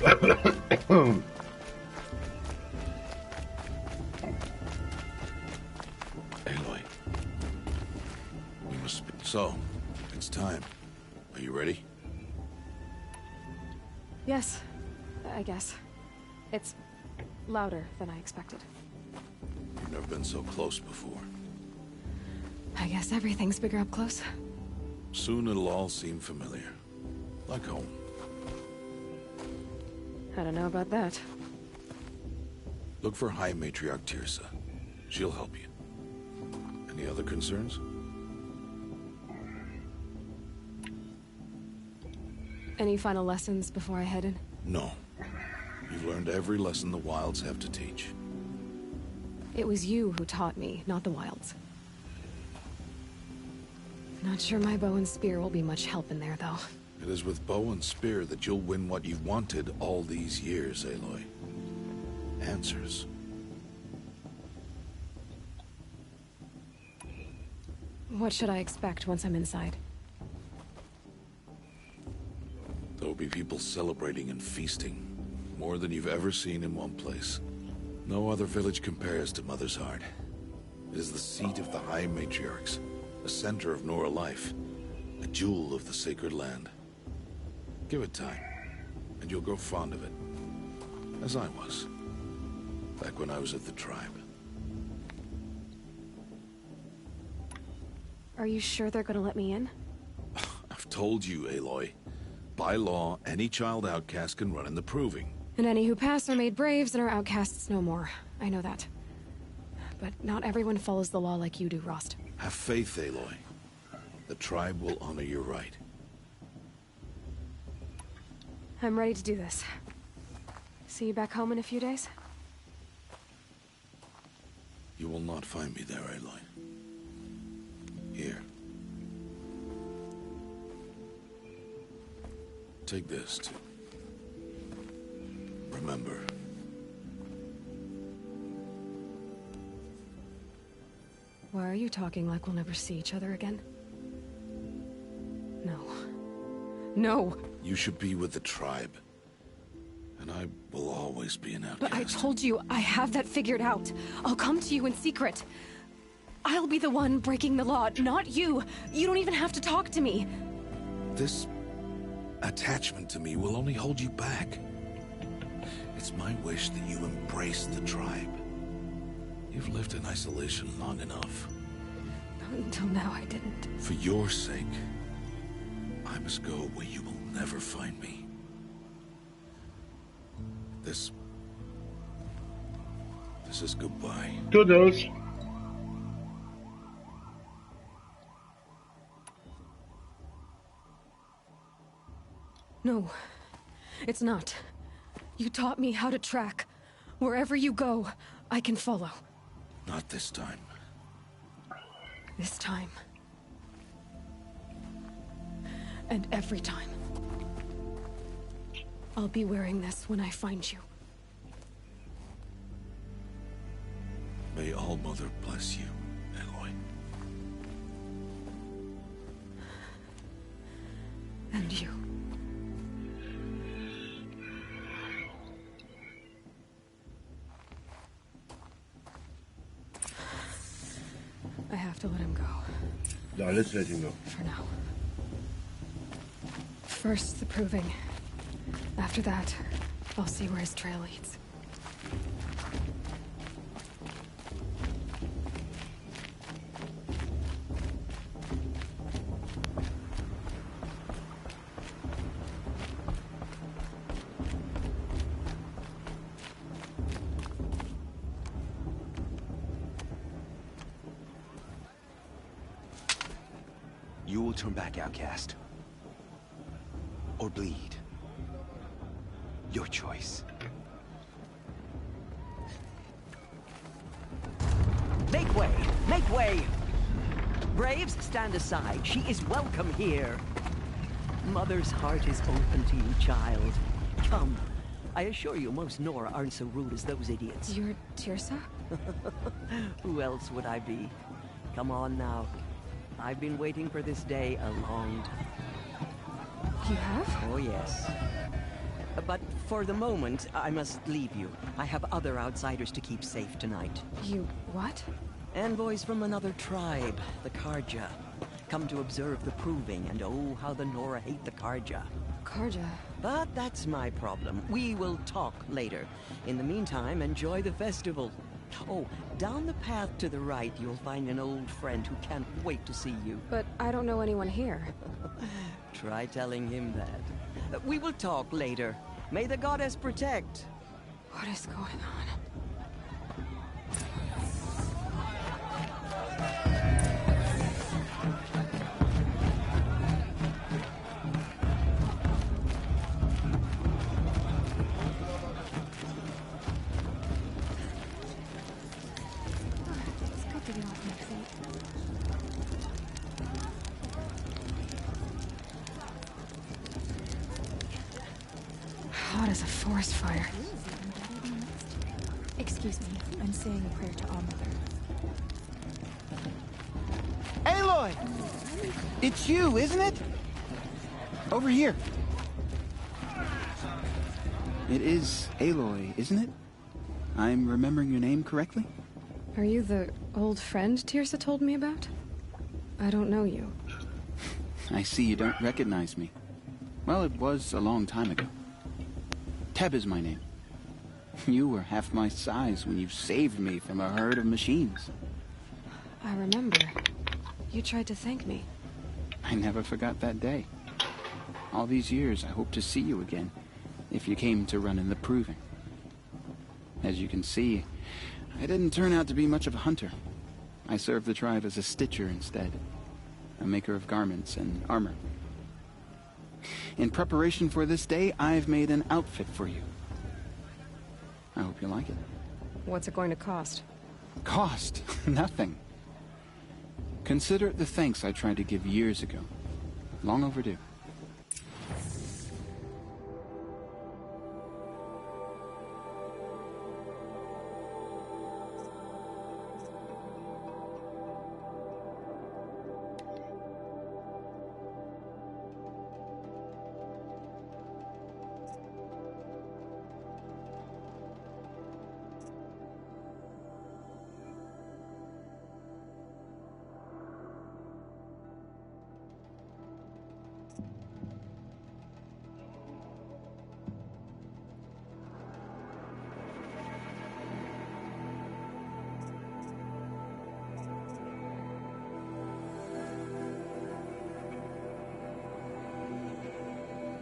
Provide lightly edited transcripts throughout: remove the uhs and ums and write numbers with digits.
Aloy. We must speak. So, it's time. Are you ready? Yes, I guess. It's louder than I expected. You've never been so close before. I guess everything's bigger up close. Soon it'll all seem familiar. Like home. I don't know about that. Look for High Matriarch Teersa. She'll help you. Any other concerns? Any final lessons before I head in? No. You've learned every lesson the Wilds have to teach. It was you who taught me, not the Wilds. Not sure my bow and spear will be much help in there, though. It is with bow and spear that you'll win what you've wanted all these years, Aloy. Answers. What should I expect once I'm inside? There'll be people celebrating and feasting. More than you've ever seen in one place. No other village compares to Mother's Heart. It is the seat of the High Matriarchs, a center of Nora life, a jewel of the sacred land. Give it time, and you'll grow fond of it. As I was, back when I was at the tribe. Are you sure they're gonna let me in? I've told you, Aloy. By law, any child outcast can run in the Proving. And any who pass are made braves and are outcasts no more. I know that. But not everyone follows the law like you do, Rost. Have faith, Aloy. The tribe will honor your right. I'm ready to do this. See you back home in a few days? You will not find me there, Aloy. Here. Take this, too. Remember. Why are you talking like we'll never see each other again? No. No! You should be with the tribe. And I will always be an outcast. But I told you, I have that figured out. I'll come to you in secret. I'll be the one breaking the law, not you. You don't even have to talk to me. This attachment to me will only hold you back. It's my wish that you embrace the tribe. You've lived in isolation long enough. Until now, I didn't. For your sake, I must go where you will never find me. This is goodbye. Toodles. No, it's not. You taught me how to track. Wherever you go, I can follow. Not this time. This time. And every time. I'll be wearing this when I find you. May All Mother bless you, Aloy. And you. I have to let him go. No, let's let him go. For now. First, the Proving. After that, I'll see where his trail leads. You will turn back, outcast. Or bleed. Your choice. Make way! Make way! Braves, stand aside. She is welcome here. Mother's heart is open to you, child. Come. I assure you, most Nora aren't so rude as those idiots. You're Teersa? Who else would I be? Come on now. I've been waiting for this day a long time. You have? Oh, yes. But for the moment, I must leave you. I have other outsiders to keep safe tonight. You what? Envoys from another tribe, the Karja. Come to observe the proving, and oh, how the Nora hate the Karja. Karja. But that's my problem. We will talk later. In the meantime, enjoy the festival. Oh, down the path to the right, you'll find an old friend who can't wait to see you. But I don't know anyone here. Try telling him that. We will talk later. May the goddess protect. What is going on? Hot as a forest fire. Excuse me, I'm saying a prayer to All Mother. Aloy! It's you, isn't it? Over here. It is Aloy, isn't it? I'm remembering your name correctly? Are you the old friend Tirsa told me about? I don't know you. I see you don't recognize me. Well, it was a long time ago. Teb is my name. You were half my size when you saved me from a herd of machines. I remember. You tried to thank me. I never forgot that day. All these years, I hope to see you again, if you came to run in the proving. As you can see, I didn't turn out to be much of a hunter. I served the tribe as a stitcher instead, a maker of garments and armor. In preparation for this day, I've made an outfit for you. I hope you like it. What's it going to cost? Cost? Nothing. Consider it the thanks I tried to give years ago. Long overdue.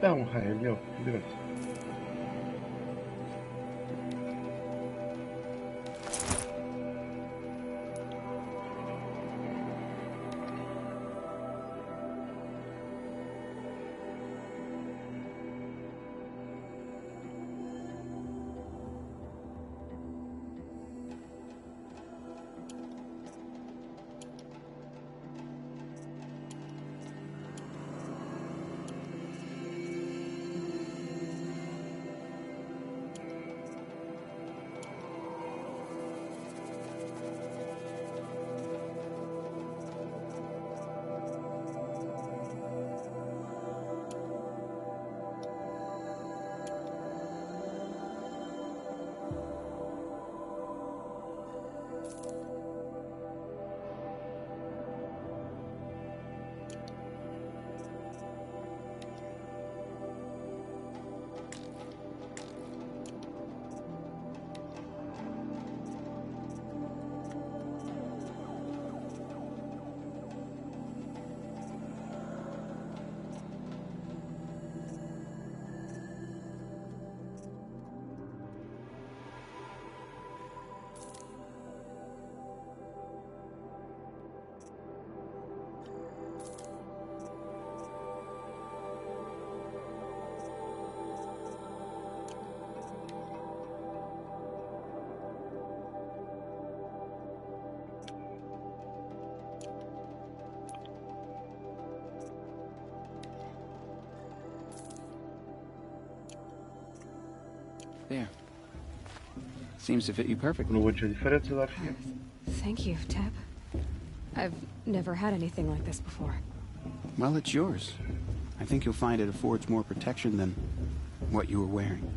De helyem, jó, üdvös. There. Seems to fit you perfectly. Nu văd ce diferență ar fi. Thank you, Teb. I've never had anything like this before. Well, it's yours. I think you'll find it affords more protection than what you were wearing.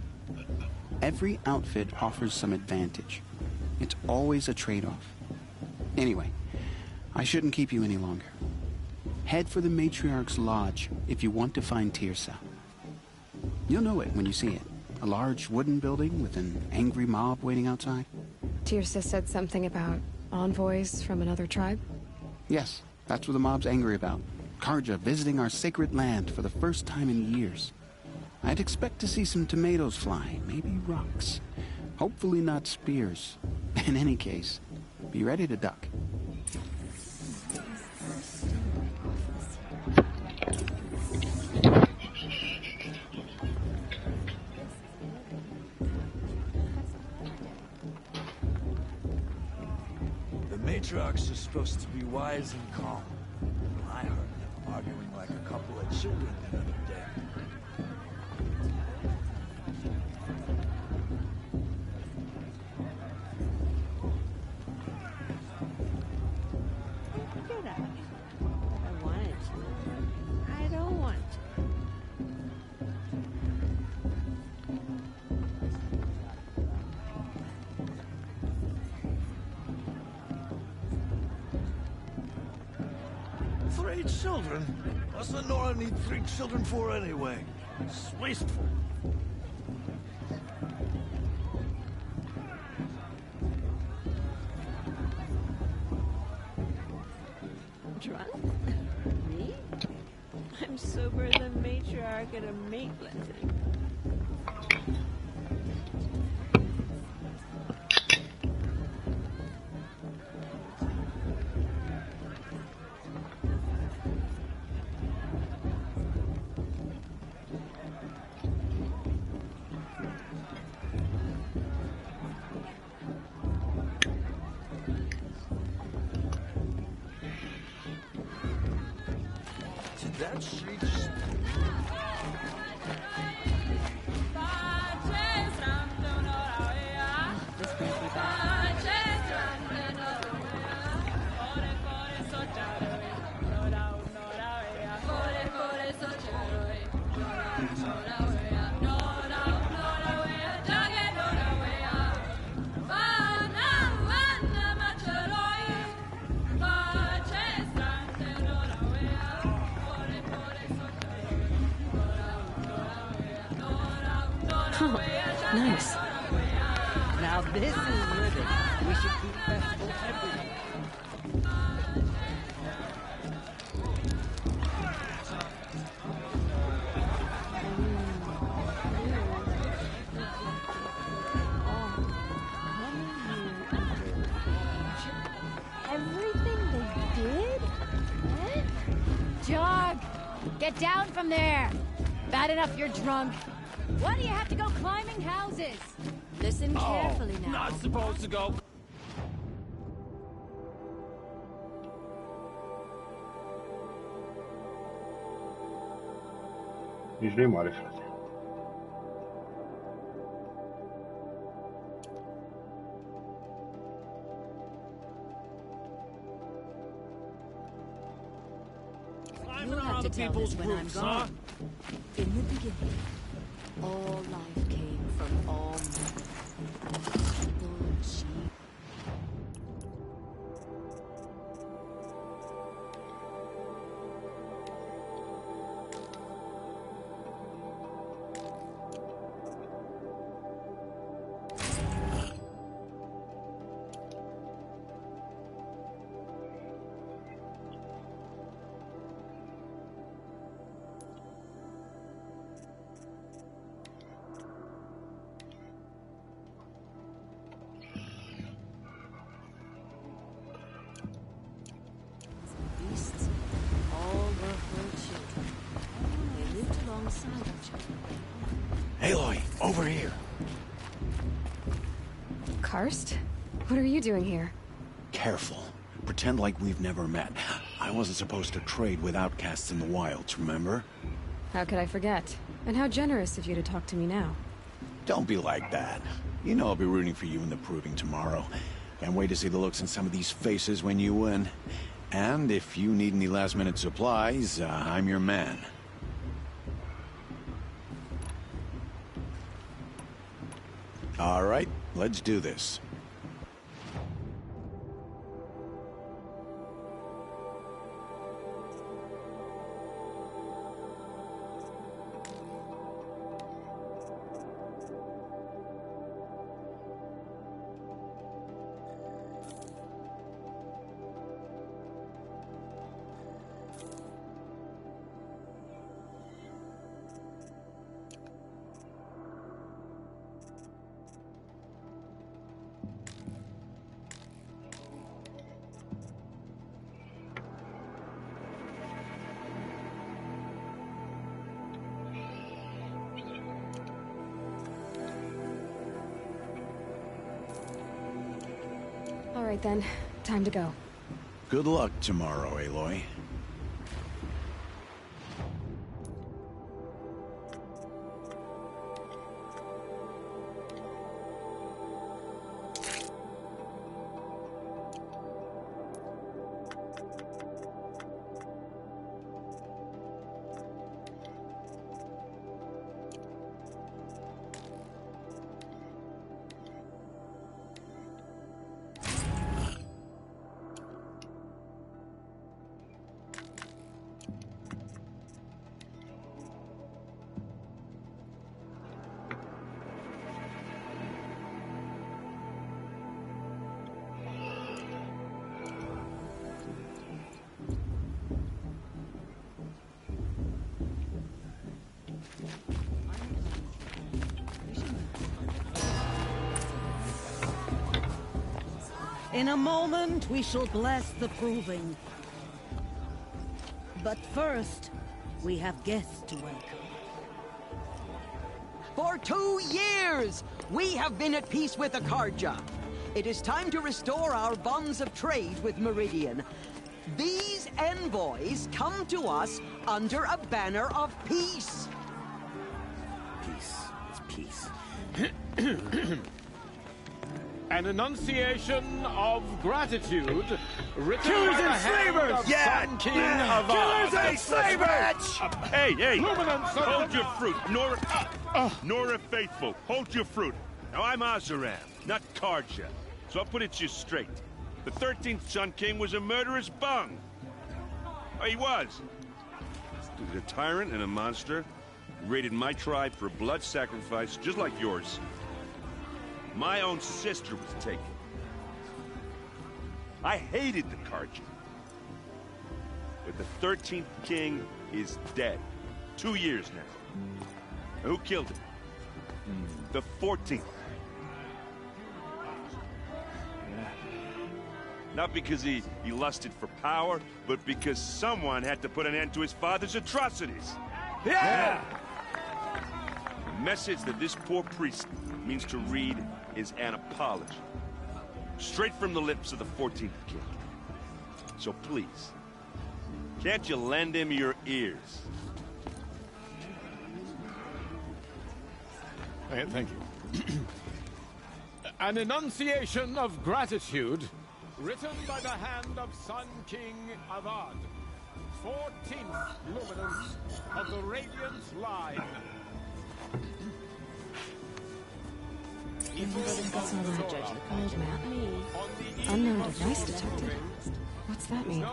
Every outfit offers some advantage. It's always a trade-off. Anyway, I shouldn't keep you any longer. Head for the Matriarch's Lodge if you want to find Teersa. You'll know it when you see it. A large wooden building with an angry mob waiting outside. Teersa said something about envoys from another tribe? Yes, that's what the mob's angry about. Carja visiting our sacred land for the first time in years. I'd expect to see some tomatoes fly, maybe rocks. Hopefully not spears. In any case, be ready to duck. The Matriarchs are supposed to be wise and calm. I heard them arguing like a couple of children the other day. Get out. I wanted to. I don't want to. Three children? What's the Nora need 3 children for anyway? It's wasteful. Drunk? Me? I'm sober as a matriarch at a mate lesson. Did that shriek just... This brings me back. Oh, nice. Now this is living. We should keep festivals every day. Everything they did? What? Jog! Get down from there! Bad enough you're drunk. Why do you have to go climbing houses? Listen carefully now. Not supposed to go. Nici nu-i mare, frate. You'll have to tell this when I'm gone. In the beginning, all life came from all men. People, sheep. Beasts, all were her children. They lived alongside each other. Aloy, over here. Karst? What are you doing here? Careful. Pretend like we've never met. I wasn't supposed to trade with outcasts in the wilds, remember? How could I forget? And how generous of you to talk to me now. Don't be like that. You know I'll be rooting for you in the proving tomorrow. Can't wait to see the looks in some of these faces when you win. And if you need any last-minute supplies, I'm your man. All right, let's do this. All right then, time to go. Good luck tomorrow, Aloy. In a moment, we shall bless the proving. But first, we have guests to welcome. For 2 years, we have been at peace with Akarja. It is time to restore our bonds of trade with Meridian. These envoys come to us under a banner of peace. Peace. It's peace. An enunciation of gratitude written Killers by the and hand slavers! of Yeah! Sun King Avad. Killers and slavers! Hey! Luminance Hold your fruit, Nora Faithful. Hold your fruit. Now I'm Azaram, not Karja. So I'll put it to you straight. The 13th Sun King was a murderous bung. Oh, he was. He was a tyrant and a monster. He raided my tribe for blood sacrifice, just like yours. My own sister was taken. I hated the Karja. But the 13th king is dead. 2 years now. And who killed him? The 14th. Not because he lusted for power, but because someone had to put an end to his father's atrocities. Yeah! The message that this poor priest means to read is an apology. Straight from the lips of the 14th king. So please, can't you lend him your ears? Thank you. An enunciation of gratitude written by the hand of Sun King Avad, 14th luminance of the Radiant Line. That's not a old man. Unknown device detected. What's that mean?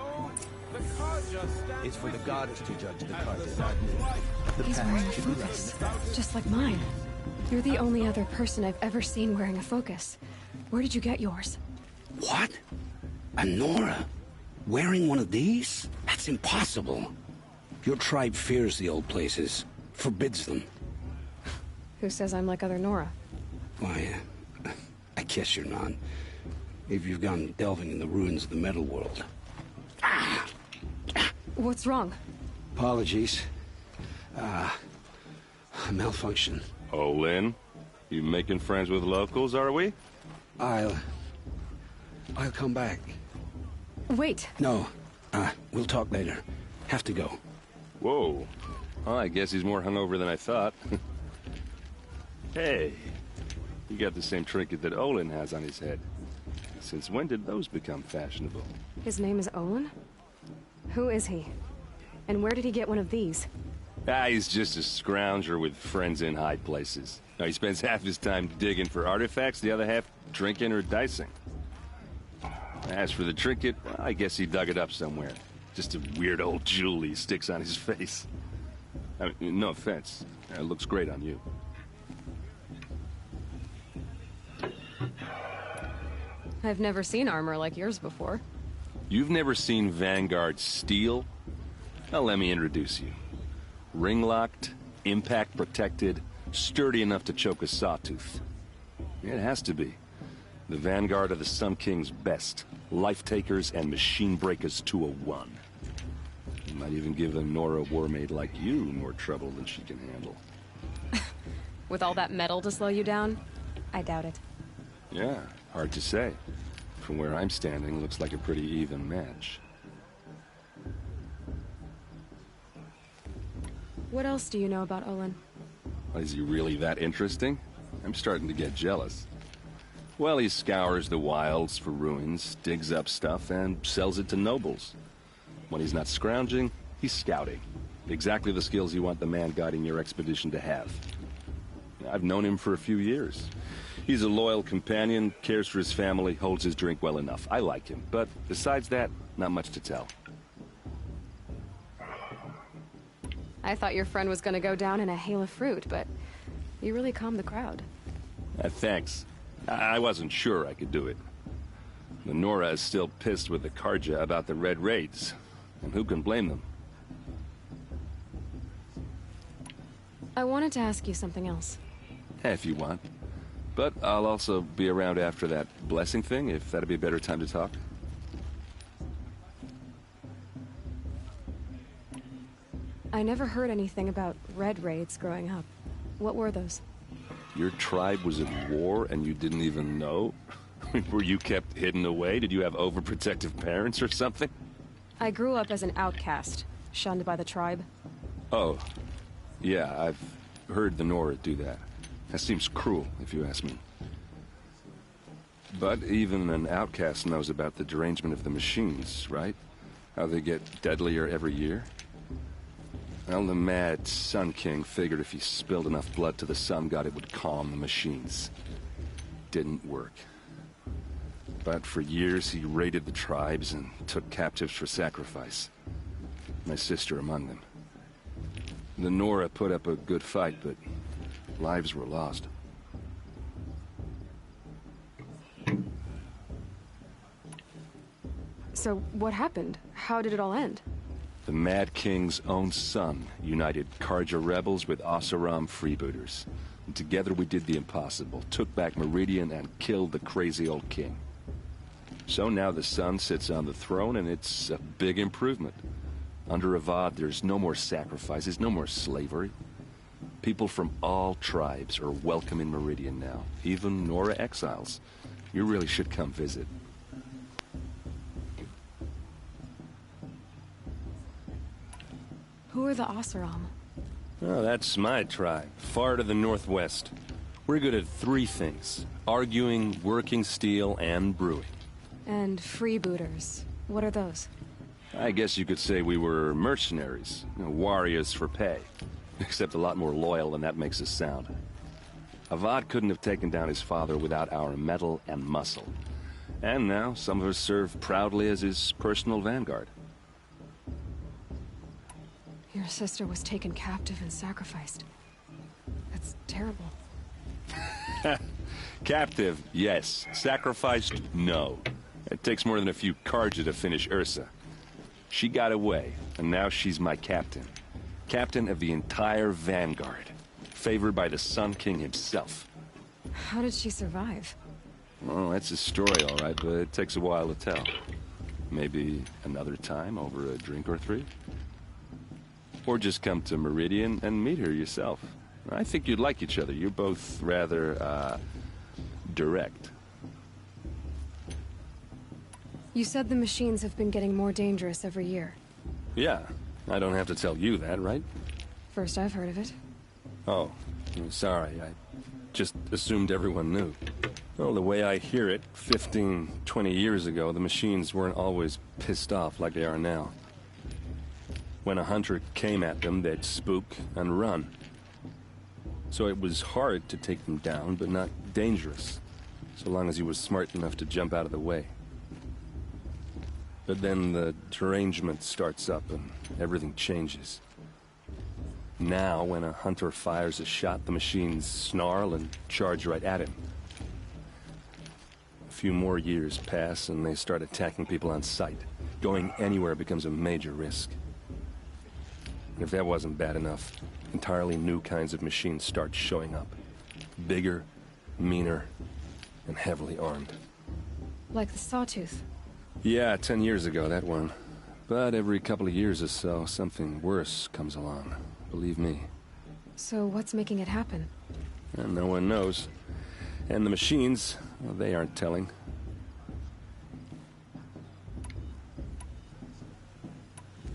It's for the gods to judge the Karja, not me. The He's past wearing a should be focus, left. just like mine. You're the only other person I've ever seen wearing a focus. Where did you get yours? What? A Nora? Wearing one of these? That's impossible. Your tribe fears the old places, forbids them. Who says I'm like other Nora? Why, I guess you're not. If you've gone delving in the ruins of the metal world. What's wrong? Apologies. A malfunction. Oh, Lynn? You making friends with locals, are we? I'll come back. Wait. No. We'll talk later. Have to go. Whoa. Well, I guess he's more hungover than I thought. Hey. You got the same trinket that Olin has on his head. Since when did those become fashionable? His name is Olin? Who is he? And where did he get one of these? Ah, he's just a scrounger with friends in high places. Now, he spends half his time digging for artifacts, the other half drinking or dicing. As for the trinket, well, I guess he dug it up somewhere. Just a weird old jewel he sticks on his face. I mean, no offense. It looks great on you. I've never seen armor like yours before. You've never seen Vanguard steel? Well, let me introduce you. Ring-locked, impact-protected, sturdy enough to choke a sawtooth. It has to be. The Vanguard of the Sun King's best. Life-takers and machine-breakers to a one. You might even give a Nora warmaid like you more trouble than she can handle. With all that metal to slow you down? I doubt it. Yeah, hard to say. From where I'm standing, looks like a pretty even match. What else do you know about Olin? Is he really that interesting? I'm starting to get jealous. Well, he scours the wilds for ruins, digs up stuff, and sells it to nobles. When he's not scrounging, he's scouting. Exactly the skills you want the man guiding your expedition to have. I've known him for a few years. He's a loyal companion, cares for his family, holds his drink well enough. I like him, but besides that, not much to tell. I thought your friend was gonna go down in a hail of fruit, but you really calmed the crowd. Thanks. I wasn't sure I could do it. The Nora is still pissed with the Carja about the Red Raids, and who can blame them? I wanted to ask you something else. If you want. But I'll also be around after that blessing thing, if that'd be a better time to talk. I never heard anything about Red Raids growing up. What were those? Your tribe was at war and you didn't even know? Were you kept hidden away? Did you have overprotective parents or something? I grew up as an outcast, shunned by the tribe. Oh. Yeah, I've heard the Nora do that. That seems cruel, if you ask me. But even an outcast knows about the derangement of the machines, right? How they get deadlier every year? Well, the mad Sun King figured if he spilled enough blood to the Sun God, it would calm the machines. Didn't work. But for years, he raided the tribes and took captives for sacrifice. My sister among them. The Nora put up a good fight, but lives were lost. So, what happened? How did it all end? The Mad King's own son united Carja rebels with Oseram freebooters. And together we did the impossible, took back Meridian and killed the crazy old king. So now the son sits on the throne and it's a big improvement. Under Avad, there's no more sacrifices, no more slavery. People from all tribes are welcome in Meridian now, even Nora exiles. You really should come visit. Who are the Oseram? Oh, that's my tribe, far to the northwest. We're good at three things: arguing, working steel, and brewing. And freebooters. What are those? I guess you could say we were mercenaries, warriors for pay. Except a lot more loyal than that makes us sound. Avad couldn't have taken down his father without our metal and muscle. And now, some of us serve proudly as his personal vanguard. Your sister was taken captive and sacrificed. That's terrible. Captive, yes. Sacrificed, no. It takes more than a few Carja to finish Ursa. She got away, and now she's my captain. Captain of the entire Vanguard. Favored by the Sun King himself. How did she survive? Well, that's a story, all right, but it takes a while to tell. Maybe another time over a drink or three? Or just come to Meridian and meet her yourself. I think you'd like each other. You're both rather, direct. You said the machines have been getting more dangerous every year. Yeah, I don't have to tell you that, right? First I've heard of it. Oh, sorry. I just assumed everyone knew. Well, the way I hear it, 15, 20 years ago, the machines weren't always pissed off like they are now. When a hunter came at them, they'd spook and run. So it was hard to take them down, but not dangerous, so long as he was smart enough to jump out of the way. But then the derangement starts up and everything changes. Now, when a hunter fires a shot, the machines snarl and charge right at him. A few more years pass and they start attacking people on sight. Going anywhere becomes a major risk. And if that wasn't bad enough, entirely new kinds of machines start showing up. Bigger, meaner, and heavily armed. Like the Sawtooth. Yeah, 10 years ago, that one. But every couple of years or so, something worse comes along. Believe me. So what's making it happen? And no one knows. And the machines, well, they aren't telling.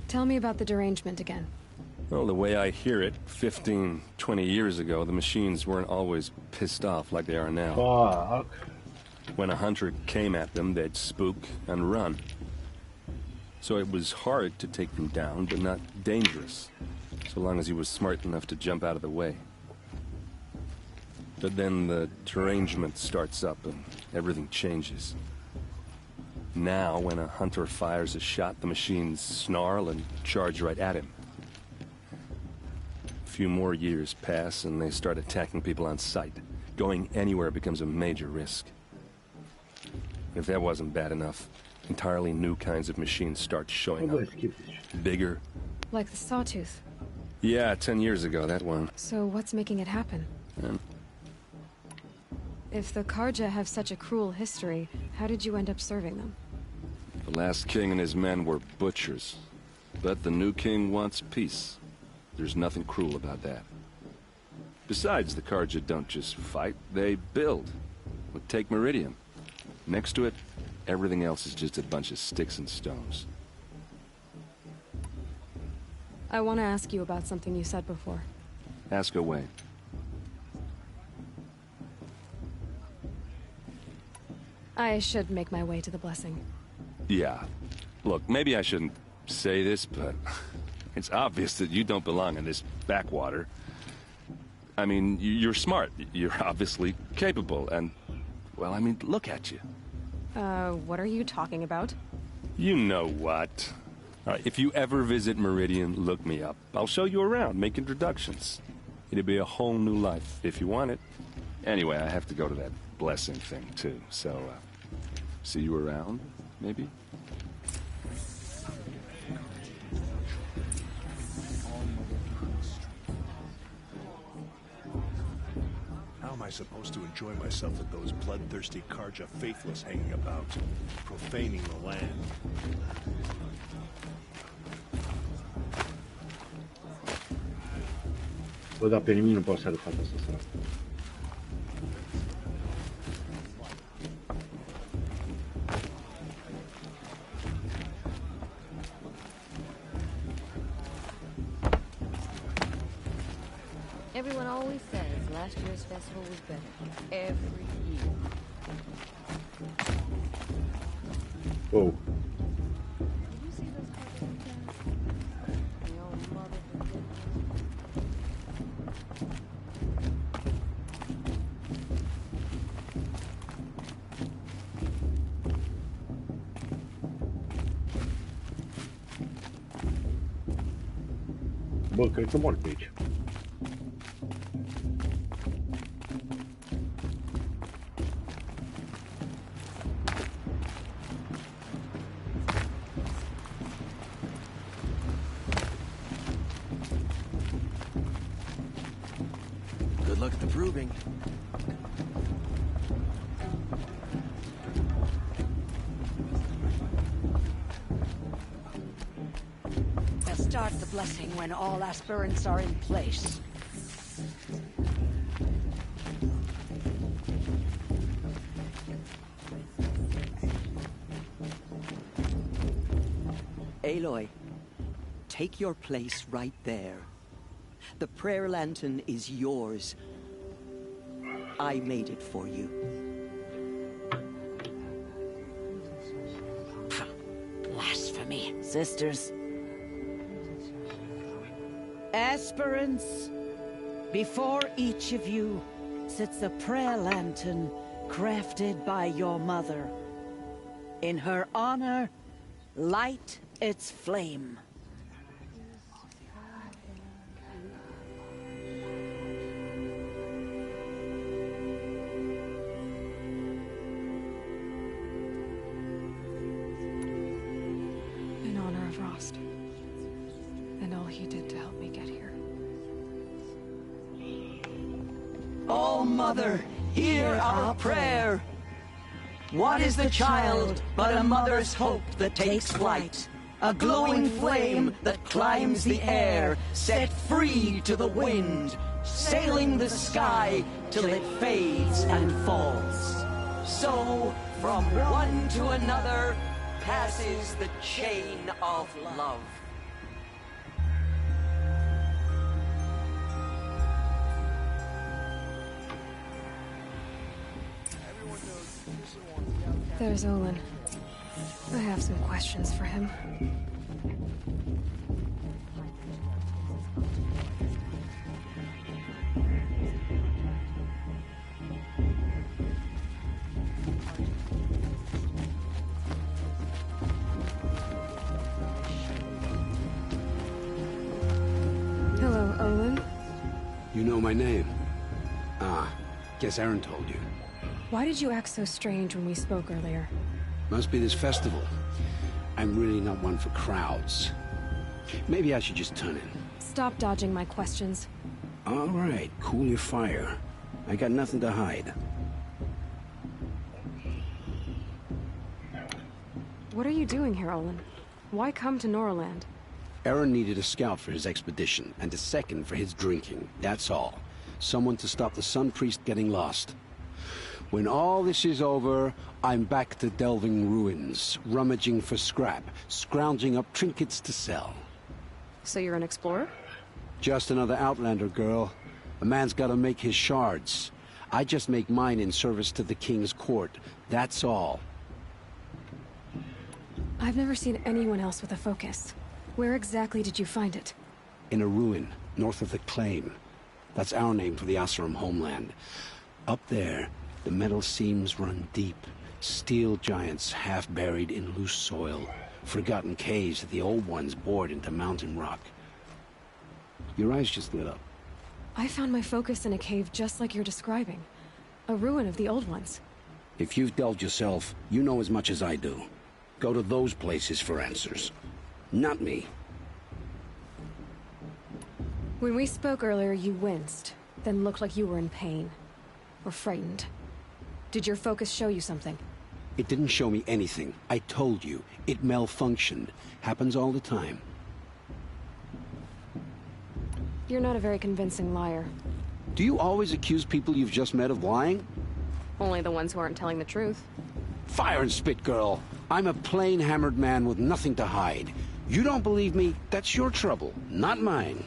Tell me about the derangement again. Well, the way I hear it, 15, 20 years ago, the machines weren't always pissed off like they are now. Fuck. When a hunter came at them, they'd spook and run. So it was hard to take them down, but not dangerous, so long as he was smart enough to jump out of the way. But then the derangement starts up and everything changes. Now, when a hunter fires a shot, the machines snarl and charge right at him. A few more years pass and they start attacking people on sight. Going anywhere becomes a major risk. If that wasn't bad enough, entirely new kinds of machines start showing up. Bigger. Like the Sawtooth. Yeah, 10 years ago, that one. So what's making it happen? If the Carja have such a cruel history, how did you end up serving them? The last king and his men were butchers. But the new king wants peace. There's nothing cruel about that. Besides, the Carja don't just fight, they build. Well, take Meridian. Next to it, everything else is just a bunch of sticks and stones. I want to ask you about something you said before. Ask away. I should make my way to the blessing. Yeah. Look, maybe I shouldn't say this, but it's obvious that you don't belong in this backwater. I mean, you're smart. You're obviously capable, and, well, I mean, look at you. What are you talking about? You know what. All right, if you ever visit Meridian, look me up. I'll show you around, make introductions. It'll be a whole new life, if you want it. Anyway, I have to go to that blessing thing, too, so, see you around, maybe? How am I supposed to enjoy myself with those bloodthirsty Carja faithless hanging about, profaning the land? Vou dar per mim, non posso fare questa strada. Everyone always says last year's festival was better. Every year. Whoa. Bă, cred că mor pe aici. Good luck at the proving. Start the blessing when all aspirants are in place. Aloy, take your place right there. The prayer lantern is yours. I made it for you. Blasphemy. Sisters, Aspirants, before each of you sits a prayer lantern crafted by your mother. In her honor, light its flame. In honor of Rost. And all he did to help me get here. Oh, Mother, hear our prayer. What is the child but a mother's hope that takes flight? A glowing flame that climbs the air, set free to the wind, sailing the sky till it fades and falls. So, from one to another, passes the chain of love. There's Olin. I have some questions for him. Hello, Olin. You know my name? Ah, guess Aaron told you. Why did you act so strange when we spoke earlier? Must be this festival. I'm really not one for crowds. Maybe I should just turn in. Stop dodging my questions. All right, cool your fire. I got nothing to hide. What are you doing here, Olin? Why come to Norland? Aaron needed a scout for his expedition, and a second for his drinking. That's all. Someone to stop the Sun Priest getting lost. When all this is over, I'm back to delving ruins, rummaging for scrap, scrounging up trinkets to sell. So you're an explorer? Just another Outlander, girl. A man's gotta make his shards. I just make mine in service to the King's court. That's all. I've never seen anyone else with a focus. Where exactly did you find it? In a ruin, north of the Claim. That's our name for the Oseram homeland. Up there, the metal seams run deep. Steel giants half buried in loose soil. Forgotten caves that the old ones bored into mountain rock. Your eyes just lit up. I found my focus in a cave just like you're describing. A ruin of the old ones. If you've delved yourself, you know as much as I do. Go to those places for answers. Not me. When we spoke earlier, you winced, then looked like you were in pain. Or frightened. Did your focus show you something? It didn't show me anything. I told you. It malfunctioned. Happens all the time. You're not a very convincing liar. Do you always accuse people you've just met of lying? Only the ones who aren't telling the truth. Fire and spit, girl. I'm a plain hammered man with nothing to hide. You don't believe me, that's your trouble, not mine.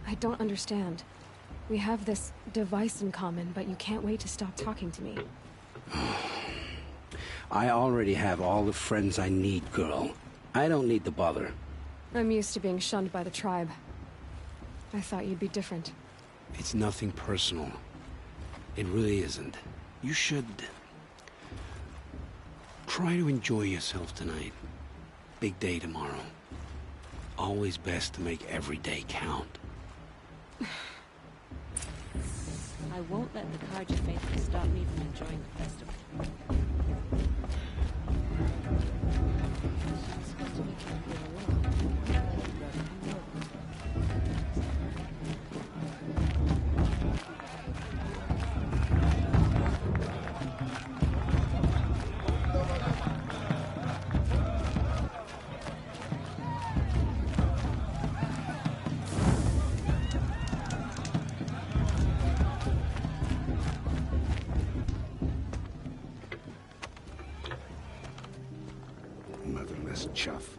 I don't understand. We have this device in common, but you can't wait to stop talking to me. I already have all the friends I need, girl. I don't need the bother. I'm used to being shunned by the tribe. I thought you'd be different. It's nothing personal. It really isn't. You should... try to enjoy yourself tonight. Big day tomorrow. Always best to make every day count. I won't let the Carja faithful stop me from enjoying the festival. Motherless chuff.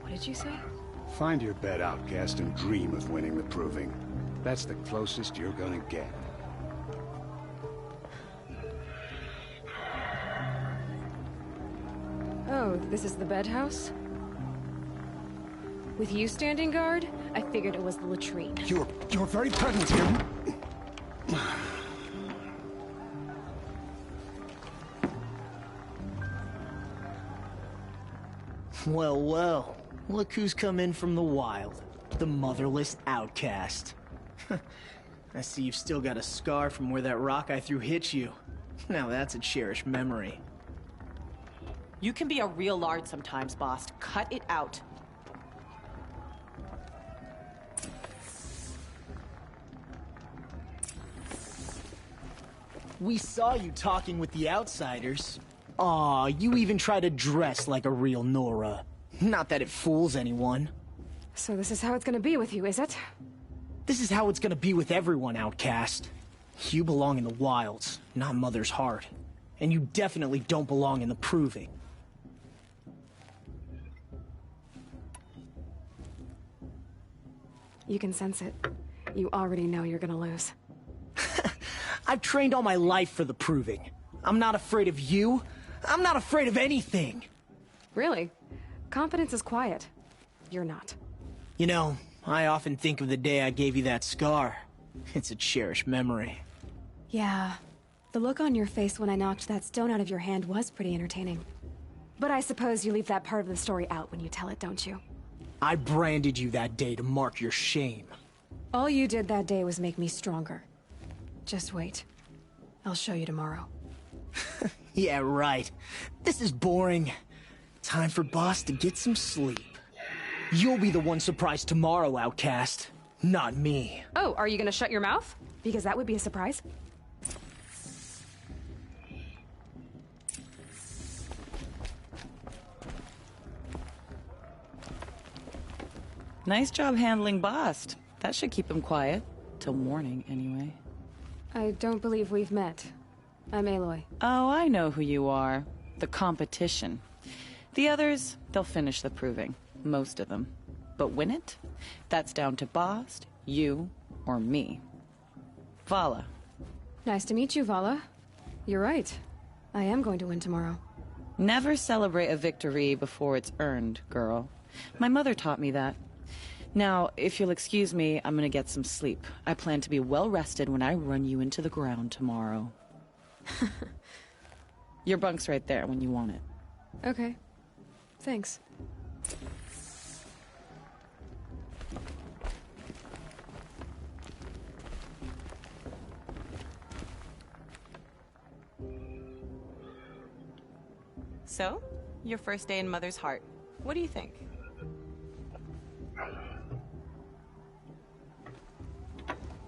What did you say? Find your bed, outcast, and dream of winning the Proving. That's the closest you're gonna get. Oh, So, this is the bed house? With you standing guard, I figured it was the latrine. Your very presence here. Well, well. Look who's come in from the wild. The motherless outcast. I see you've still got a scar from where that rock I threw hit you. Now that's a cherished memory. You can be a real lard sometimes, boss. Cut it out. We saw you talking with the outsiders. Aw, you even try to dress like a real Nora. Not that it fools anyone. So this is how it's gonna be with you, is it? This is how it's gonna be with everyone, outcast. You belong in the wilds, not Mother's Heart. And you definitely don't belong in the Proving. You can sense it. You already know you're gonna lose. I've trained all my life for the Proving. I'm not afraid of you. I'm not afraid of anything. Really? Confidence is quiet. You're not. You know, I often think of the day I gave you that scar. It's a cherished memory. Yeah. The look on your face when I knocked that stone out of your hand was pretty entertaining. But I suppose you leave that part of the story out when you tell it, don't you? I branded you that day to mark your shame. All you did that day was make me stronger. Just wait. I'll show you tomorrow. Yeah, right. This is boring. Time for Boss to get some sleep. You'll be the one surprised tomorrow, outcast. Not me. Oh, are you gonna shut your mouth? Because that would be a surprise. Nice job handling Bast. That should keep him quiet. Till morning, anyway. I don't believe we've met. I'm Aloy. Oh, I know who you are. The competition. The others, they'll finish the Proving. Most of them. But win it? That's down to Bast, you, or me. Vala. Nice to meet you, Vala. You're right. I am going to win tomorrow. Never celebrate a victory before it's earned, girl. My mother taught me that. Now, if you'll excuse me, I'm gonna get some sleep. I plan to be well rested when I run you into the ground tomorrow. Your bunk's right there when you want it. Okay. Thanks. So, your first day in Mother's Heart. What do you think?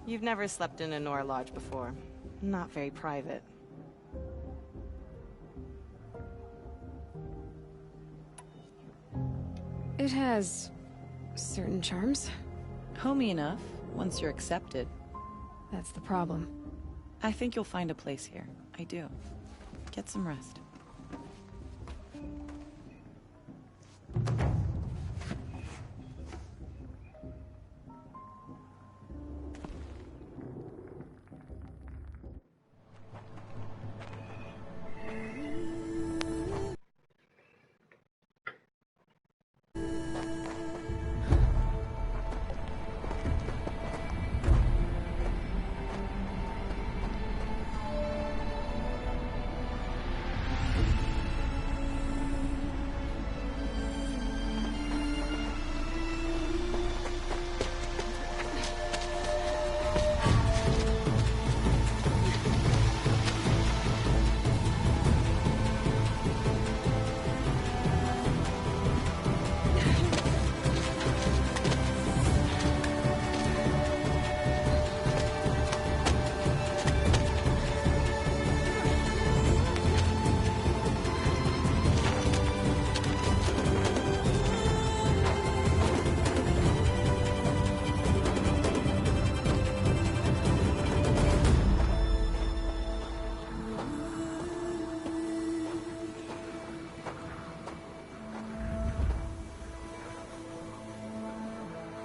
You've never slept in a Nora lodge before. Not very private. It has certain charms. Homey enough, once you're accepted. That's the problem. I think you'll find a place here. I do. Get some rest.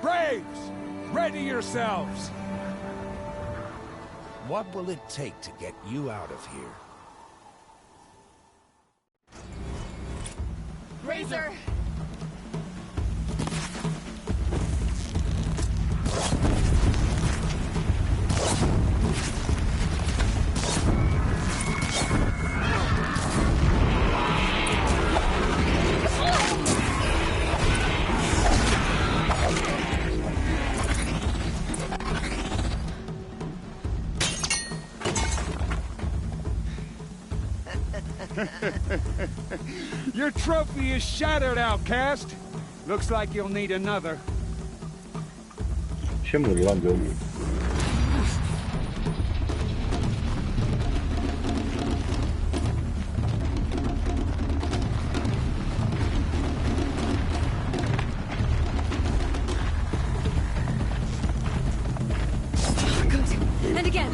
Braves! Ready yourselves! What will it take to get you out of here? closer. Your trophy is shattered, outcast. Looks like you'll need another. 쉐물이 난 여기. Good. And again.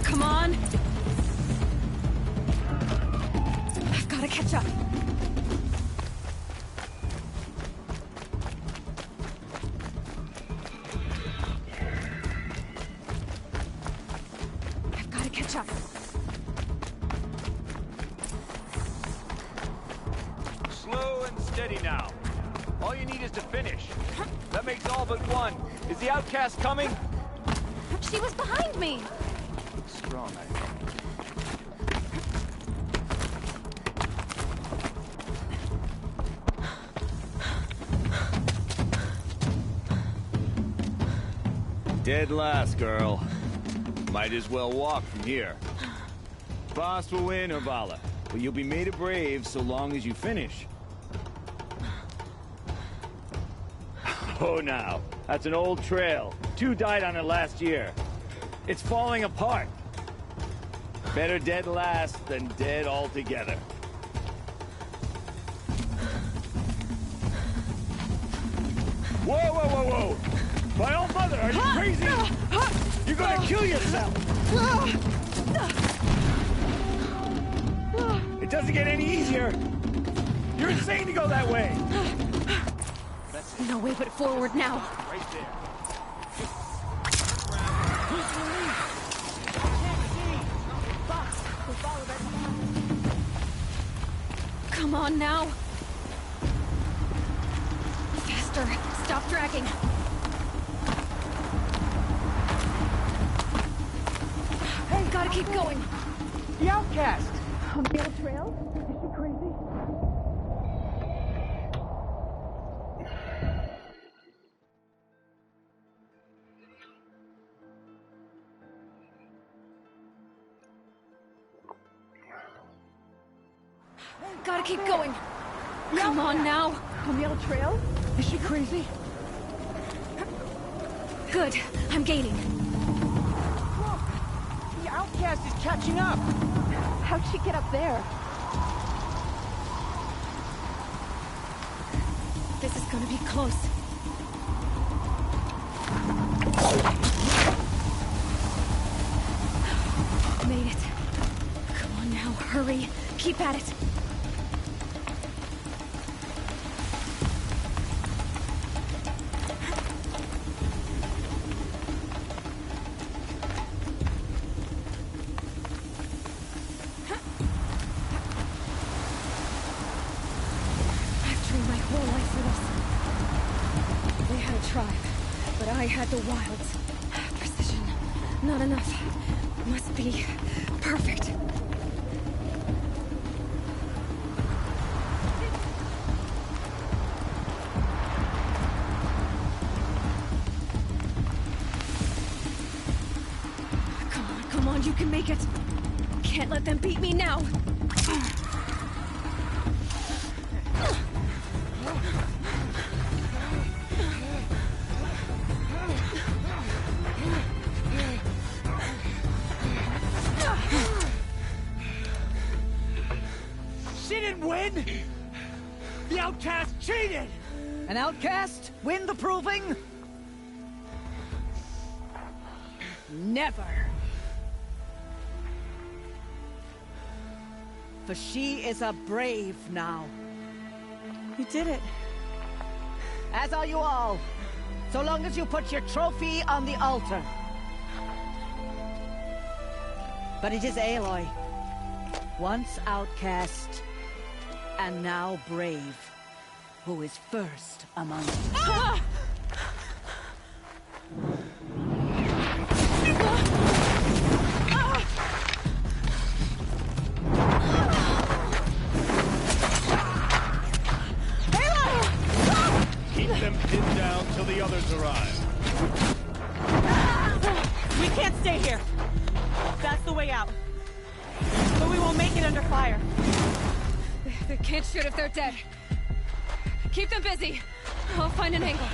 Come on! I've got to catch up. I've got to catch up. Slow and steady now. All you need is to finish. That makes all but one. Is the outcast coming? She was behind me! Strong, I think. Dead last, girl. Might as well walk from here. Boss will win, Urvala, but you'll be made a brave so long as you finish. Oh, now. That's an old trail. 2 died on it last year. It's falling apart. Better dead last than dead altogether. Whoa, whoa, whoa, whoa! My old mother, are you crazy? You're gonna kill yourself! It doesn't get any easier! You're insane to go that way! No way but forward now. Right there. Come on now. Faster. Stop dragging. Hey, gotta keep going. The outcast! On the old trail? Is she crazy? Gotta keep going. Come on now. On the old trail? Is she crazy? Good. I'm gaining. Look! The outcast is catching up! How'd she get up there? This is gonna be close. Made it. Come on now, hurry. Keep at it. I had the wilds. Precision. Not enough. Must be perfect. Come on, you can make it. Can't let them beat me now. The outcast cheated! An outcast win the proving? Never. for she is a brave now. You did it. As are you all, so long as you put your trophy on the altar. But it is Aloy, once outcast, and now brave, who is first among us. Ah! Keep them pinned down till the others arrive. We can't stay here. That's the way out. But we won't make it under fire. They can't shoot if they're dead. Keep them busy. I'll find an angle.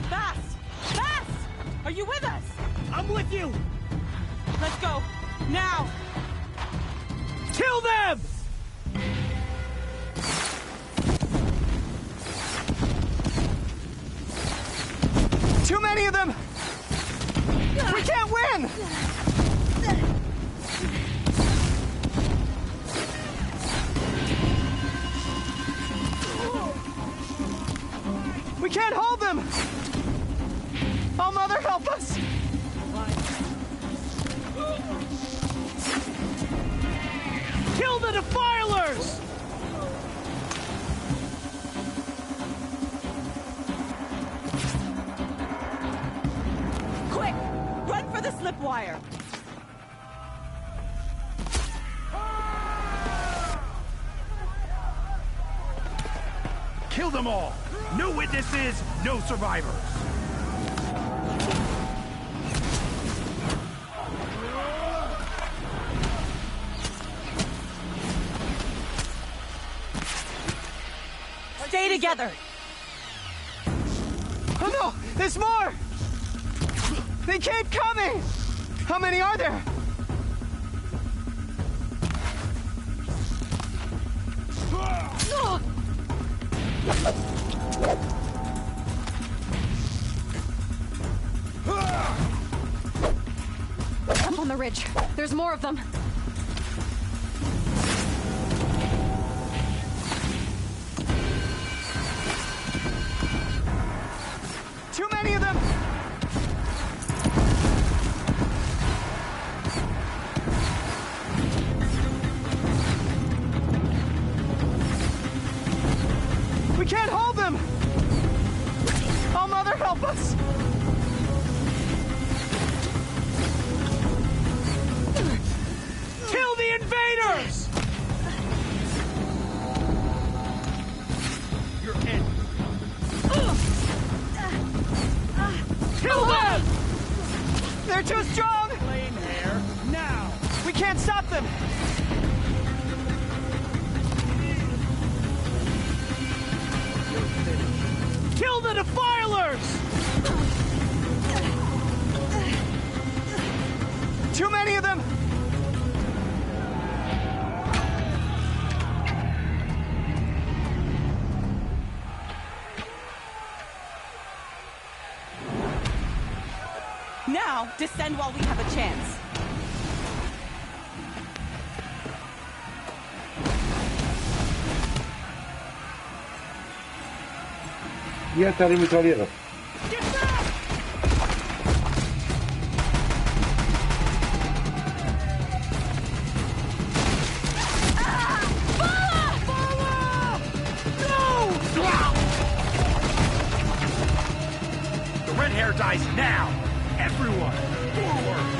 Fast! Fast! Are you with us? I'm with you! Let's go. Now! Kill them! Too many of them! We can't win! We can't hold them! Oh, Mother, help us! Kill the Defilers! Quick! Run for the slip wire! Kill them all! No witnesses, no survivors! Stay together! Oh no! There's more! They keep coming! How many are there? Up on the ridge. There's more of them. Too many of them! We can't hold them! Oh, Mother, help us! Kill the invaders! You're in. Kill them! They're too strong! Flame hair, now! We can't stop them! Kill the Defilers! Too many of them! Now, descend while we have a chance. Dieta di mitragliera. The red hair dies now! Everyone, forward!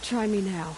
Try me now.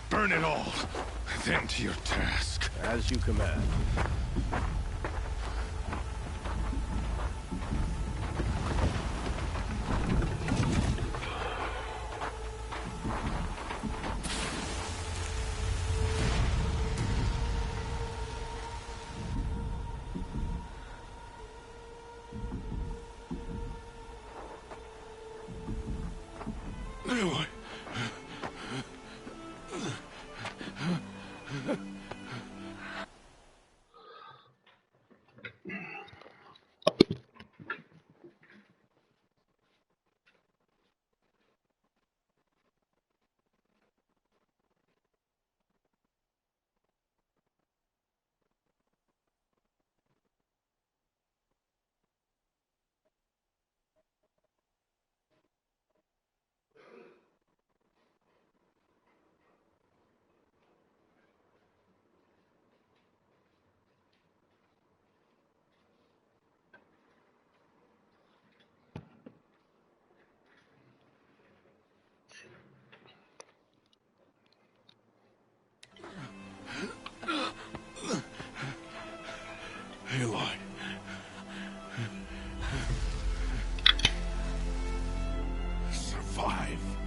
Burn it all, then to your task. As you command. Aloy. Aloy. Survive.